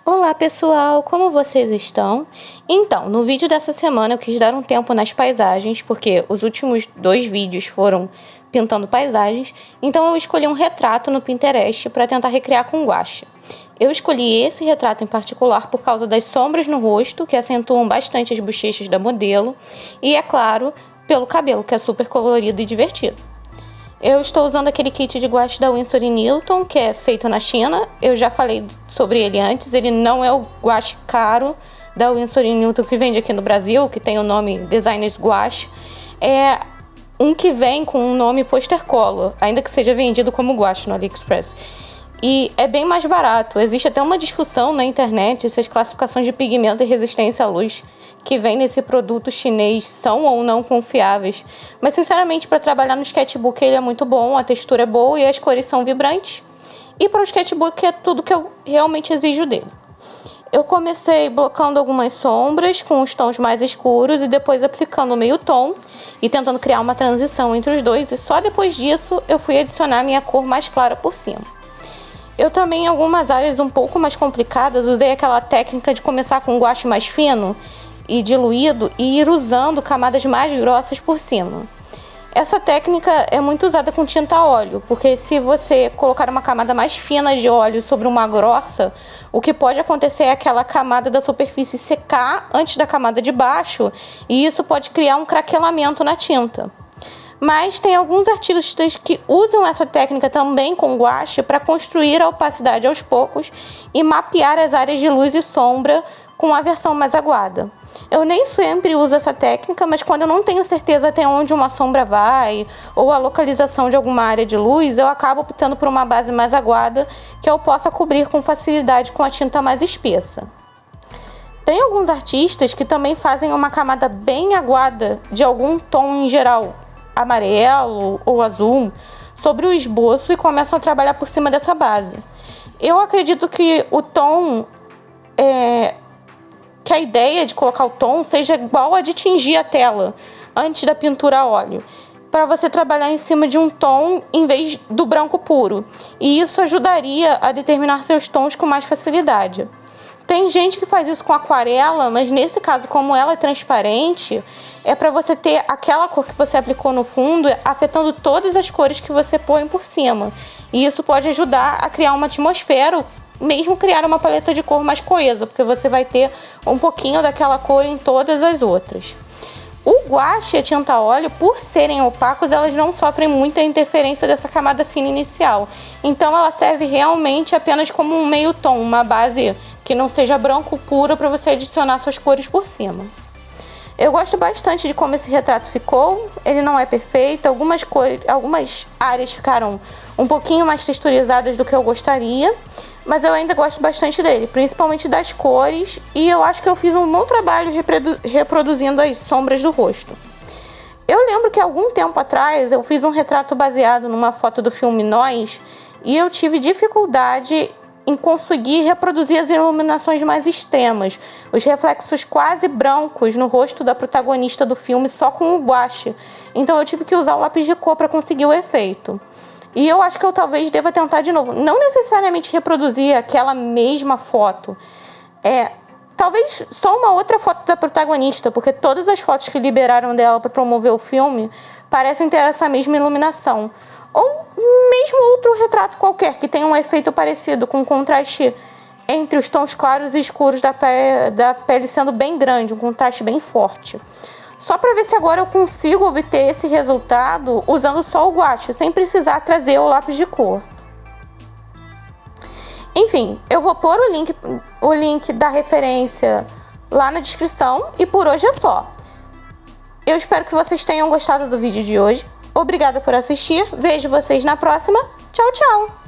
Olá pessoal, como vocês estão? Então, no vídeo dessa semana eu quis dar um tempo nas paisagens, porque os últimos 2 vídeos foram pintando paisagens, então eu escolhi um retrato no Pinterest para tentar recriar com guache. Eu escolhi esse retrato em particular por causa das sombras no rosto, que acentuam bastante as bochechas da modelo, e é claro, pelo cabelo, que é super colorido e divertido. Eu estou usando aquele kit de guache da Winsor & Newton, que é feito na China. Eu já falei sobre ele antes, ele não é o guache caro da Winsor & Newton que vende aqui no Brasil, que tem o nome Designers Guache. É um que vem com o nome Poster Color, ainda que seja vendido como guache no AliExpress. E é bem mais barato. Existe até uma discussão na internet se as classificações de pigmento e resistência à luz que vem nesse produto chinês são ou não confiáveis. Mas, sinceramente, para trabalhar no sketchbook ele é muito bom, a textura é boa e as cores são vibrantes. E para o sketchbook é tudo que eu realmente exijo dele. Eu comecei blocando algumas sombras com os tons mais escuros e depois aplicando o meio tom e tentando criar uma transição entre os dois. E só depois disso eu fui adicionar minha cor mais clara por cima. Eu também, em algumas áreas um pouco mais complicadas, usei aquela técnica de começar com um guache mais fino e diluído e ir usando camadas mais grossas por cima. Essa técnica é muito usada com tinta a óleo, porque se você colocar uma camada mais fina de óleo sobre uma grossa, o que pode acontecer é aquela camada da superfície secar antes da camada de baixo, e isso pode criar um craquelamento na tinta. Mas tem alguns artistas que usam essa técnica também com guache para construir a opacidade aos poucos e mapear as áreas de luz e sombra com a versão mais aguada. Eu nem sempre uso essa técnica, mas quando eu não tenho certeza até onde uma sombra vai ou a localização de alguma área de luz, eu acabo optando por uma base mais aguada que eu possa cobrir com facilidade com a tinta mais espessa. Tem alguns artistas que também fazem uma camada bem aguada de algum tom em geral, amarelo ou azul, sobre o esboço e começam a trabalhar por cima dessa base. Eu acredito que o tom, que a ideia de colocar o tom seja igual a de tingir a tela antes da pintura a óleo, para você trabalhar em cima de um tom em vez do branco puro, e isso ajudaria a determinar seus tons com mais facilidade. Tem gente que faz isso com aquarela, mas nesse caso, como ela é transparente, é para você ter aquela cor que você aplicou no fundo afetando todas as cores que você põe por cima. E isso pode ajudar a criar uma atmosfera, mesmo criar uma paleta de cor mais coesa, porque você vai ter um pouquinho daquela cor em todas as outras. O guache e a tinta a óleo, por serem opacos, elas não sofrem muita interferência dessa camada fina inicial. Então ela serve realmente apenas como um meio tom, uma base que não seja branco puro para você adicionar suas cores por cima. Eu gosto bastante de como esse retrato ficou. Ele não é perfeito, algumas áreas ficaram um pouquinho mais texturizadas do que eu gostaria, mas eu ainda gosto bastante dele, principalmente das cores, e eu acho que eu fiz um bom trabalho reproduzindo as sombras do rosto. Eu lembro que algum tempo atrás eu fiz um retrato baseado numa foto do filme Nós, e eu tive dificuldade em conseguir reproduzir as iluminações mais extremas, os reflexos quase brancos no rosto da protagonista do filme só com o guache. Então eu tive que usar o lápis de cor para conseguir o efeito. E eu acho que eu talvez deva tentar de novo. Não necessariamente reproduzir aquela mesma foto. Talvez só uma outra foto da protagonista, porque todas as fotos que liberaram dela para promover o filme parecem ter essa mesma iluminação. Ou mesmo outro retrato qualquer que tenha um efeito parecido, com contraste entre os tons claros e escuros da pele sendo bem grande, um contraste bem forte. Só para ver se agora eu consigo obter esse resultado usando só o guache, sem precisar trazer o lápis de cor. Enfim, eu vou pôr o link da referência lá na descrição e por hoje é só. Eu espero que vocês tenham gostado do vídeo de hoje. Obrigada por assistir, vejo vocês na próxima. Tchau, tchau!